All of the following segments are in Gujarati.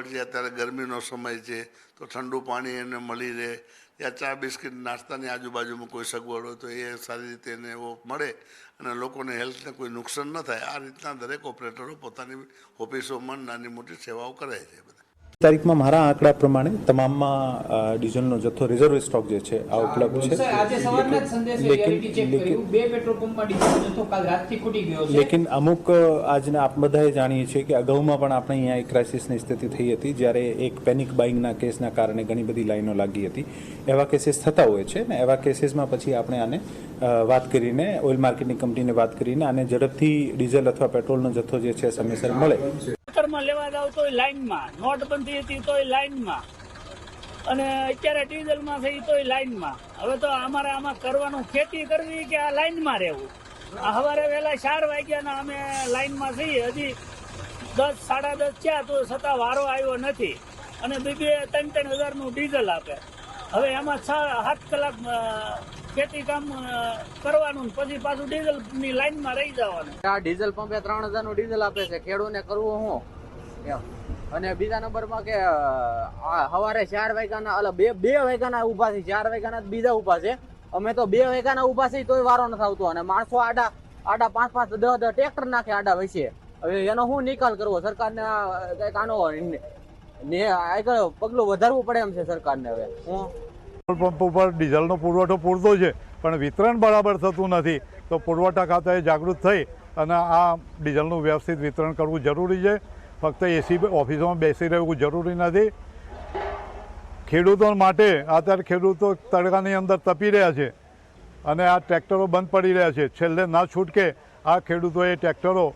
પડશે। અત્યારે ગરમીનો સમય છે તો ઠંડુ પાણી એને મળી રહે, યા ચા બિસ્કિટ નાસ્તાની આજુબાજુમાં કોઈ સગવડ હોય તો એ સારી રીતે એને એવો મળે અને લોકોને હેલ્થને કોઈ નુકસાન ન થાય। આ રીતના દરેક ઓપરેટરો પોતાની ઓફિસોમાં નાની મોટી સેવાઓ કરે છે। બધા તારીખમાં મારા આંકડા પ્રમાણે તમામમાં ડીઝલનો જથ્થો રિઝર્વ સ્ટોક જે છે આ ઉપલબ્ધ છે। લેકિન અમુક આજને આપ બધાએ જાણીએ છીએ કે અગાઉમાં પણ આપણે અહીંયા એક ક્રાઇસિસની સ્થિતિ થઈ હતી, જ્યારે એક પેનિક બાઇંગના કેસના કારણે ઘણી બધી લાઈનો લાગી હતી। એવા કેસીસ થતા હોય છે ને એવા કેસીસમાં પછી આપણે આને વાત કરીને ઓઇલ માર્કેટિંગ કંપનીને વાત કરીને આને ઝડપથી ડીઝલ અથવા પેટ્રોલનો જથ્થો જે છે સમયસર મળે। લેવા જાવ તોય લાઈનમાં, નોટબંધી હતી તોય લાઈનમાં, અને અત્યારે ડીઝલમાં થઈ તોય લાઈનમાં। હવે તો અમારે આમાં કરવાનું ખેતી કરવી કે આ લાઈનમાં રહેવું? સવારે વહેલા 4 વાગ્યાના અમે લાઈનમાં છીએ, હજી 10 સાડા 10 થયા તો છતાં વારો આવ્યો નથી, અને 2-3 હજારનું ડીઝલ આપે। હવે એમાં 6-7 કલાક ખેતી કામ કરવાનું, પછી પાછું ડીઝલની લાઈનમાં રહી જવાનું। આ ડીઝલ પંપે 3000નું ડીઝલ આપે છે, ખેડૂતને કરવું હું એમ। અને બીજા નંબરમાં કે સવારે 4 વાગ્યાના 2 વાગ્યાના ઊભા છે, 4 વાગ્યાના બીજા ઊભા છે, અમે તો 2 વાગ્યાના ઊભા છીએ તોય વારો નથી આવતો, અને માણસો આડા 5-5 10 ટ્રેક્ટર નાખે આડા વચ્ચે। હવે એનો શું નિકાલ કરવો? સરકારને કંઈક આનો આગળ પગલું વધારવું પડે એમ છે સરકારને। હવે હું પંપ ઉપર ડીઝલનો પુરવઠો પૂરતો છે પણ વિતરણ બરાબર થતું નથી, તો પુરવઠા ખાતાએ જાગૃત થઈ અને આ ડીઝલનું વ્યવસ્થિત વિતરણ કરવું જરૂરી છે। ફક્ત એસી ઓફિસોમાં બેસી રહેવું જરૂરી નથી। ખેડૂતો માટે અત્યારે ખેડૂતો તડકાની અંદર તપી રહ્યા છે અને આ ટ્રેક્ટરો બંધ પડી રહ્યા છે, છેલ્લે ના છૂટકે આ ખેડૂતોએ ટ્રેક્ટરો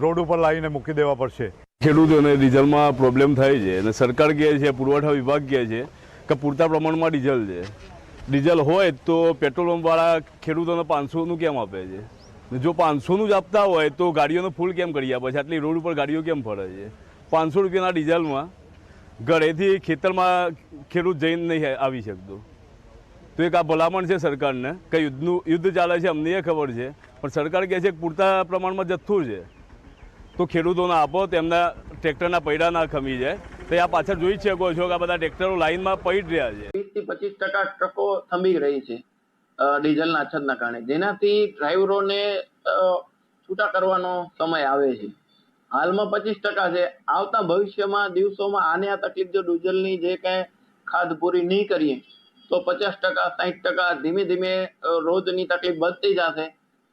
રોડ ઉપર લાવીને મૂકી દેવા પડશે। ખેડૂતોને ડીઝલમાં પ્રોબ્લેમ થાય છે અને સરકાર કહે છે, પુરવઠા વિભાગ કહે છે કે પૂરતા પ્રમાણમાં ડીઝલ છે। ડીઝલ હોય તો પેટ્રોલ પંપવાળા ખેડૂતોને 500નું કેમ આપે છે? જો 500નું જ આપતા હોય તો ગાડીઓનો ફૂલ કેમ કરી આપે છે? આટલી રોડ ઉપર ગાડીઓ કેમ ફરે છે? 500 રૂપિયાના ડીઝલમાં ઘરેથી ખેતરમાં ખેડૂત જઈને નહીં આવી શકતો। તો એક આ ભલામણ છે સરકારને કે યુદ્ધ ચાલે છે, અમને એ ખબર છે, પણ સરકાર કહે છે કે પૂરતા પ્રમાણમાં જથ્થું છે તો ખેડૂતોને આપો, તેમના ટ્રેક્ટરના પૈડા ના ખમી જાય। તો આ પાછળ જોઈ શકો છો કે આ બધા ટ્રેક્ટરો લાઈનમાં પડી રહ્યા છે। 20-25% ટ્રકો થંભી રહી છે ડીઝલના અછતના કારણે, જેનાથી ડ્રાઈવરોને છૂટા કરવાનો સમય આવે છે। હાલમાં 25% છે, આવતા ભવિષ્યમાં દિવસોમાં આને આ તકલીફ જો ડીઝલની જે કાંઈ ખાધ પૂરી નહીં કરીએ તો 50%-60% ધીમે ધીમે રોજની તકલીફ વધતી જશે,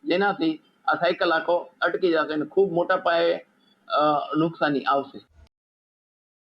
જેનાથી આ સાયકલ આખો અટકી જશે અને ખૂબ મોટા પાયે નુકસાની આવશે।